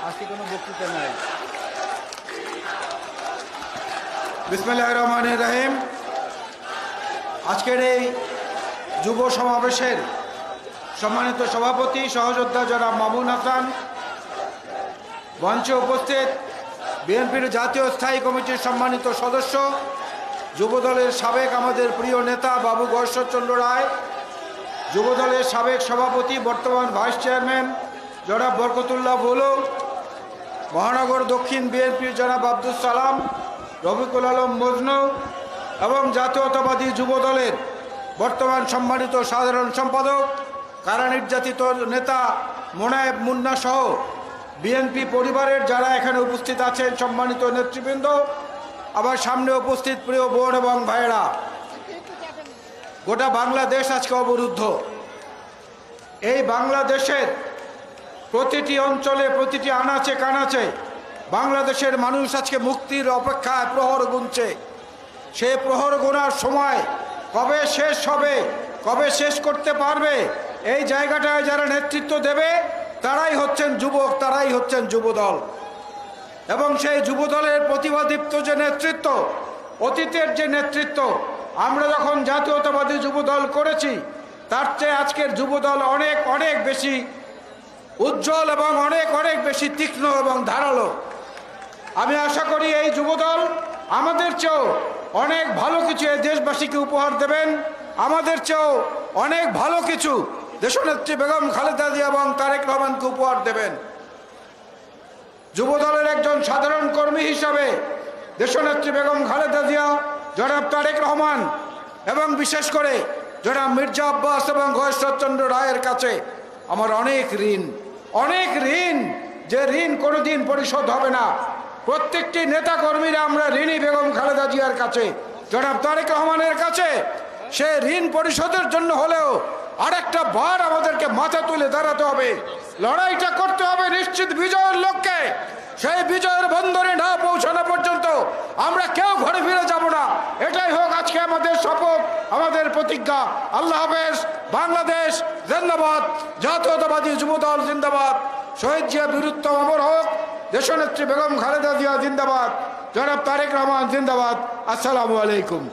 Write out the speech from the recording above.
আজকে কোনো বক্তৃতা নাই। বিসমিল্লাহির রহমানির রহিম। আজকের এই যুব সমাবেশের সম্মানিত সভাপতি সহযোদ্ধা জনাব মামুন হাসান, মঞ্চে উপস্থিত বিএনপির জাতীয় স্থায়ী কমিটির সম্মানিত সদস্য, যুবদলের সাবেক আমাদের প্রিয় নেতা বাবু গয়েশ্বরচন্দ্র রায়, যুবদলের সাবেক সভাপতি বর্তমান ভাইস চেয়ারম্যান জনাব বরকতুল্লাহ বুলু, মহানগর দক্ষিণ বিএনপির জনাব আব্দুল সালাম, রফিকুল আলম মজনু এবং জাতীয়তাবাদী যুবদলের বর্তমান সম্মানিত সাধারণ সম্পাদক, কারা নির্যাতিত নেতা মোনায়েব মুন্না সহ বিএনপি পরিবারের যারা এখানে উপস্থিত আছেন, সম্মানিত নেতৃবৃন্দ, আবার সামনে উপস্থিত প্রিয় বোন এবং ভাইয়েরা, গোটা বাংলাদেশ আজকে অবরুদ্ধ। এই বাংলাদেশের প্রতিটি অঞ্চলে, প্রতিটি আনাচে কানাচে বাংলাদেশের মানুষ আজকে মুক্তির অপেক্ষায় প্রহর গুনছে। সেই প্রহর গোনার সময় কবে শেষ হবে, কবে শেষ করতে পারবে, এই জায়গাটায় যারা নেতৃত্ব দেবে তারাই হচ্ছেন যুবক, তারাই হচ্ছেন যুবদল। এবং সেই যুবদলের প্রতিভাদীপ্ত যে নেতৃত্ব, অতীতের যে নেতৃত্ব, আমরা যখন জাতীয়তাবাদী যুবদল করেছি তার চেয়ে আজকের যুবদল অনেক অনেক বেশি উজ্জ্বল এবং অনেক অনেক বেশি তীক্ষ্ণ এবং ধারালো। আমি আশা করি এই যুবদল আমাদের চেয়েও অনেক ভালো কিছু এই দেশবাসীকে উপহার দেবেন, আমাদের চেয়েও অনেক ভালো কিছু দেশনেত্রী বেগম খালেদা জিয়া এবং তারেক রহমানকে উপহার দেবেন। যুবদলের একজন সাধারণ কর্মী হিসাবে দেশনেত্রী বেগম খালেদা জিয়া, জনাব তারেক রহমান এবং বিশেষ করে জনাব মির্জা আব্বাস এবং গয়েশ্বরচন্দ্র রায়ের কাছে আমার অনেক ঋণ, অনেক ঋণ, যে ঋণ কোনোদিন পরিশোধ হবে না। প্রত্যেকটি নেতা কর্মীরা আমরা ঋণী বেগম খালেদা জিয়ার কাছে, জনাব তারেক রহমানের কাছে। সে ঋণ পরিশোধের জন্য হলেও আরেকটা বার আমাদেরকে মাথা তুলে দাঁড়াতে হবে, লড়াইটা করতে হবে নিশ্চিত বিজয়ের লক্ষ্যে। সেই বিজয়ের বন্দরে না পৌঁছানো পর্যন্ত আমরা কেউ ঘরে ফিরে যাব না। এটাই হোক আজকে আমাদের শপথ, আমাদের প্রতিজ্ঞা। আল্লাহ হাফেজ। বাংলাদেশ জিন্দাবাদ, জাতীয়তাবাদী যুবদল জিন্দাবাদ, শহীদ জিয়া বীরুত্তম অমর হোক, দেশনেত্রী বেগম খালেদা জিয়া জিন্দাবাদ, জনাব তারেক রহমান জিন্দাবাদ। আসসালামু আলাইকুম।